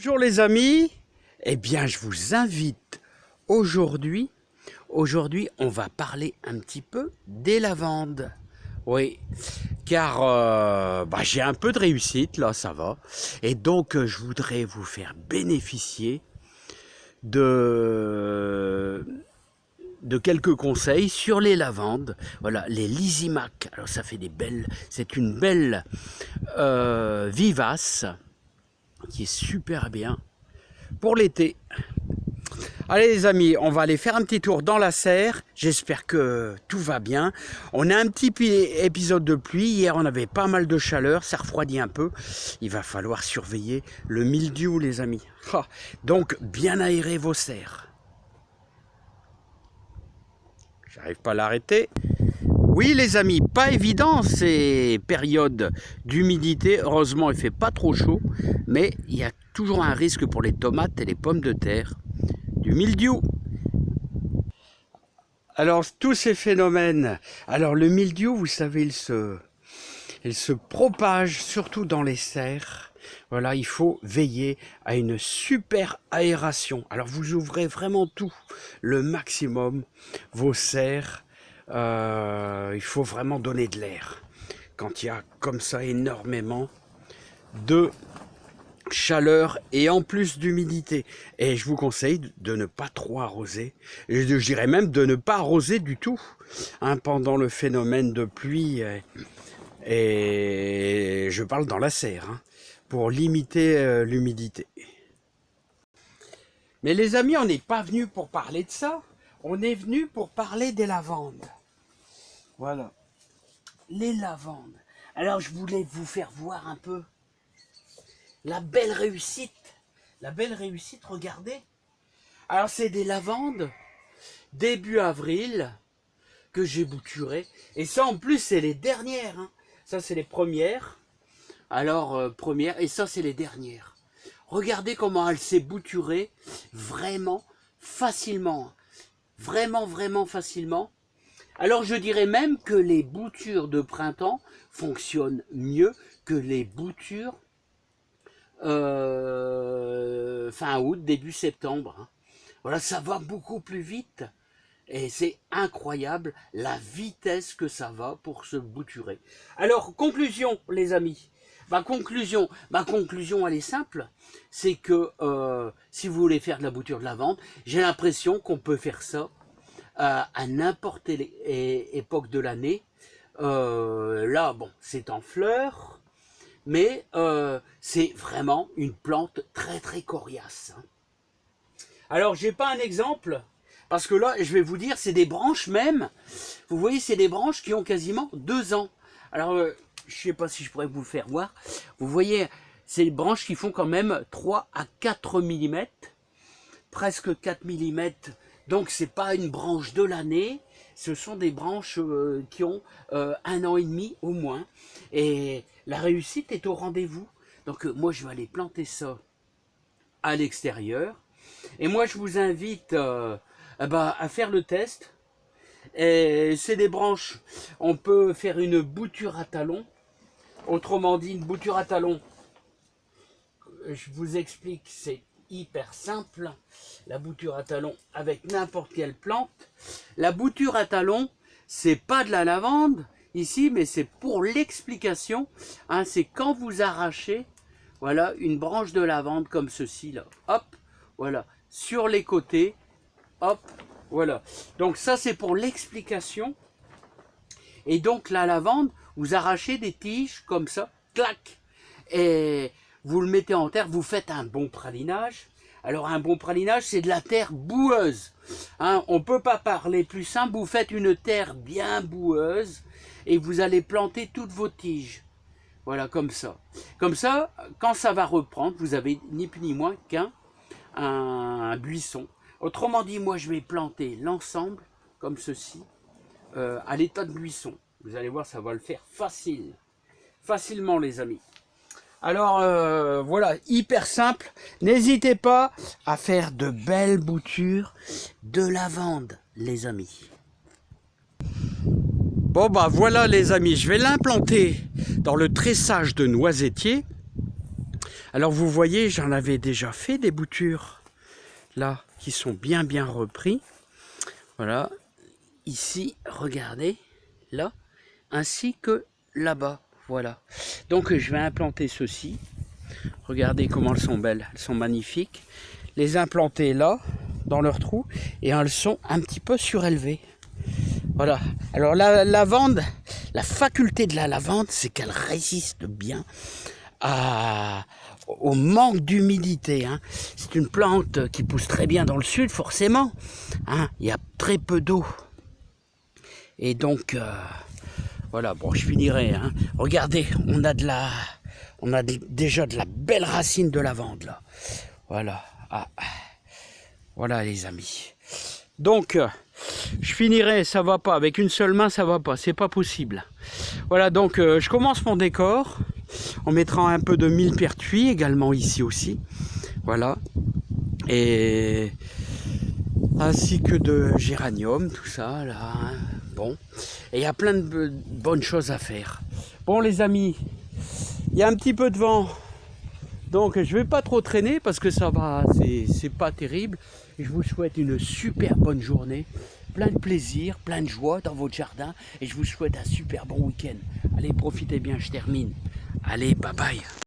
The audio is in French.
Bonjour les amis, eh bien je vous invite aujourd'hui, on va parler un petit peu des lavandes. Oui, car j'ai un peu de réussite là, ça va. Et donc je voudrais vous faire bénéficier de quelques conseils sur les lavandes. Voilà, les Lysimac. Alors ça fait des belles, c'est une belle vivace qui est super bien pour l'été. Allez les amis, on va aller faire un petit tour dans la serre. J'espère que tout va bien. On a un petit épisode de pluie. Hier, on avait pas mal de chaleur. Ça refroidit un peu. Il va falloir surveiller le mildiou, les amis. Donc, bien aérer vos serres. J'arrive pas à l'arrêter. Oui les amis, pas évident ces périodes d'humidité. Heureusement, il fait pas trop chaud. Mais il y a toujours un risque pour les tomates et les pommes de terre. Du mildiou. Alors tous ces phénomènes, alors le mildiou, vous savez, il se propage surtout dans les serres. Voilà, il faut veiller à une super aération. Alors vous ouvrez vraiment tout, le maximum, vos serres. Il faut vraiment donner de l'air. Quand il y a comme ça énormément de chaleur et en plus d'humidité. Et je vous conseille de ne pas trop arroser. Et je dirais même de ne pas arroser du tout pendant le phénomène de pluie. Et je parle dans la serre, pour limiter l'humidité. Mais les amis, on n'est pas venu pour parler de ça. On est venu pour parler des lavandes. Voilà. Les lavandes. Alors je voulais vous faire voir un peu la belle réussite, regardez. Alors c'est des lavandes début avril que j'ai bouturées. Et ça en plus c'est les dernières. Ça c'est les premières. Alors premières et ça c'est les dernières. Regardez comment elle s'est bouturée vraiment facilement. Vraiment facilement. Alors je dirais même que les boutures de printemps fonctionnent mieux que les boutures fin août, début septembre. Voilà, ça va beaucoup plus vite. Et c'est incroyable la vitesse que ça va pour se bouturer. Alors, conclusion, les amis. Ma conclusion, elle est simple. C'est que si vous voulez faire de la bouture de lavande, j'ai l'impression qu'on peut faire ça à n'importe quelle époque de l'année. Là, bon, c'est en fleurs. Mais c'est vraiment une plante très coriace. Alors j'ai pas un exemple, parce que là je vais vous dire, c'est des branches même, vous voyez c'est des branches qui ont quasiment 2 ans. Alors je sais pas si je pourrais vous le faire voir, vous voyez c'est des branches qui font quand même 3 à 4 mm, presque 4 mm, donc c'est pas une branche de l'année. Ce sont des branches qui ont 1 an et demi au moins. Et la réussite est au rendez-vous. Donc moi, je vais aller planter ça à l'extérieur. Et moi, je vous invite à faire le test. Et c'est des branches. On peut faire une bouture à talons. Autrement dit, une bouture à talons. Je vous explique, c'est hyper simple. La bouture à talons avec n'importe quelle plante. La bouture à talons, c'est pas de la lavande ici, mais c'est pour l'explication. C'est quand vous arrachez, voilà, une branche de lavande comme ceci là. Hop, voilà, sur les côtés. Hop, voilà. Donc ça c'est pour l'explication. Et donc la lavande, vous arrachez des tiges comme ça, clac, et vous le mettez en terre, vous faites un bon pralinage. Alors un bon pralinage, c'est de la terre boueuse. On ne peut pas parler plus simple, vous faites une terre bien boueuse et vous allez planter toutes vos tiges. Voilà, comme ça. Comme ça, quand ça va reprendre, vous avez ni plus ni moins qu'un buisson. Autrement dit, moi je vais planter l'ensemble, comme ceci, à l'état de buisson. Vous allez voir, ça va le faire facilement les amis. Alors voilà, hyper simple. N'hésitez pas à faire de belles boutures de lavande, les amis. Bon voilà les amis, je vais l'implanter dans le tressage de noisetier. Alors vous voyez, j'en avais déjà fait des boutures, là, qui sont bien repris. Voilà, ici, regardez, là, ainsi que là-bas, voilà. Donc je vais implanter ceci. Regardez comment elles sont belles, elles sont magnifiques. Les implanter là, dans leur trou, et elles sont un petit peu surélevées. Voilà. Alors la lavande, la faculté de la lavande, c'est qu'elle résiste bien au manque d'humidité. Hein. C'est une plante qui pousse très bien dans le sud, forcément. Hein. Il y a très peu d'eau. Et donc, voilà, bon, je finirai. Hein. Regardez, on a déjà de la belle racine de lavande, là. Voilà. Ah. Voilà, les amis. Donc, je finirai, ça va pas. Avec une seule main, ça va pas. C'est pas possible. Voilà, donc, je commence mon décor. En mettant un peu de millepertuis également ici aussi. Voilà. Et ainsi que de géranium, tout ça, là. Hein. Bon. Et il y a plein de bonnes choses à faire. Bon, les amis, il y a un petit peu de vent. Donc, je vais pas trop traîner parce que ça va, c'est pas terrible. Et je vous souhaite une super bonne journée. Plein de plaisir, plein de joie dans votre jardin. Et je vous souhaite un super bon week-end. Allez, profitez bien, je termine. Allez, bye bye.